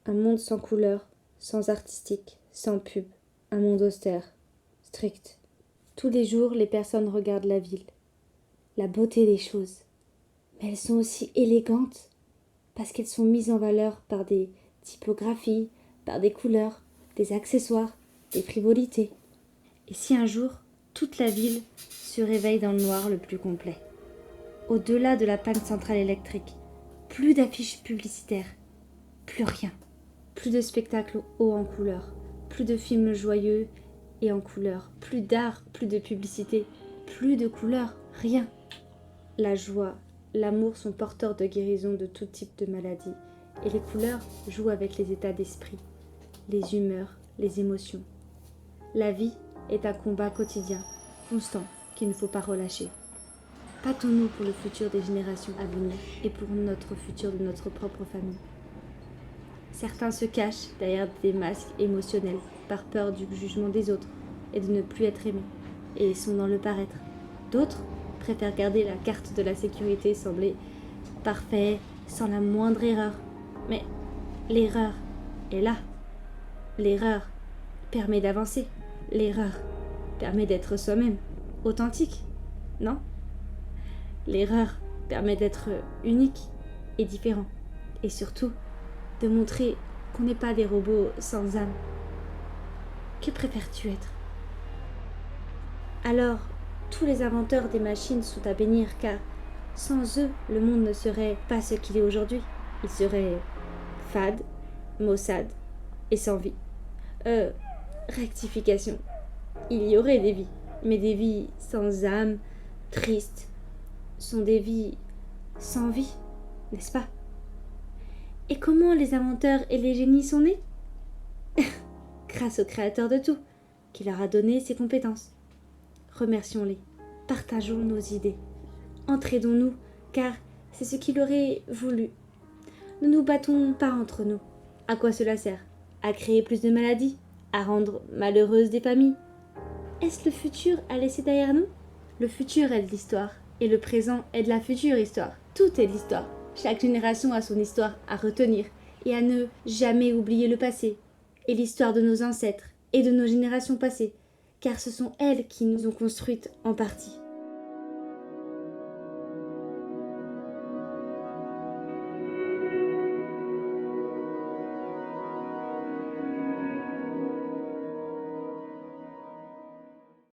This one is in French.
Un monde sans couleur, sans artistique, sans pub. Un monde austère, strict. Tous les jours, les personnes regardent la ville. La beauté des choses. Mais elles sont aussi élégantes parce qu'elles sont mises en valeur par des typographies, par des couleurs, des accessoires, des frivolités. Et si un jour, toute la ville se réveille dans le noir le plus complet? Au-delà de la panne centrale électrique, plus d'affiches publicitaires, plus rien. Plus de spectacles hauts en couleur, plus de films joyeux et en couleur, plus d'art, plus de publicité, plus de couleurs, rien. La joie, l'amour sont porteurs de guérison de tout type de maladie, et les couleurs jouent avec les états d'esprit, les humeurs, les émotions. La vie est un combat quotidien, constant, qu'il ne faut pas relâcher. Battons-nous pour le futur des générations à venir et pour notre futur de notre propre famille. Certains se cachent derrière des masques émotionnels par peur du jugement des autres et de ne plus être aimés, et sont dans le paraître. D'autres préfèrent garder la carte de la sécurité, sembler parfait, sans la moindre erreur. Mais l'erreur est là. L'erreur permet d'avancer. L'erreur permet d'être soi-même, authentique, non? L'erreur permet d'être unique et différent, et surtout de montrer qu'on n'est pas des robots sans âme. Que préfères-tu être? Alors, tous les inventeurs des machines sont à bénir, car sans eux, le monde ne serait pas ce qu'il est aujourd'hui. Il serait fade, maussade et sans vie. Rectification. Il y aurait des vies, mais des vies sans âme, tristes, sont des vies sans vie, n'est-ce pas? Et comment les inventeurs et les génies sont nés? Grâce au créateur de tout, qui leur a donné ses compétences. Remercions-les, partageons nos idées, entraidons-nous, car c'est ce qu'il aurait voulu. Ne nous battons pas entre nous. À quoi cela sert? À créer plus de maladies? À rendre malheureuses des familles? Est-ce le futur à laisser derrière nous? Le futur est de l'histoire, et le présent est de la future histoire. Tout est de l'histoire. Chaque génération a son histoire à retenir et à ne jamais oublier le passé et l'histoire de nos ancêtres et de nos générations passées, car ce sont elles qui nous ont construites en partie.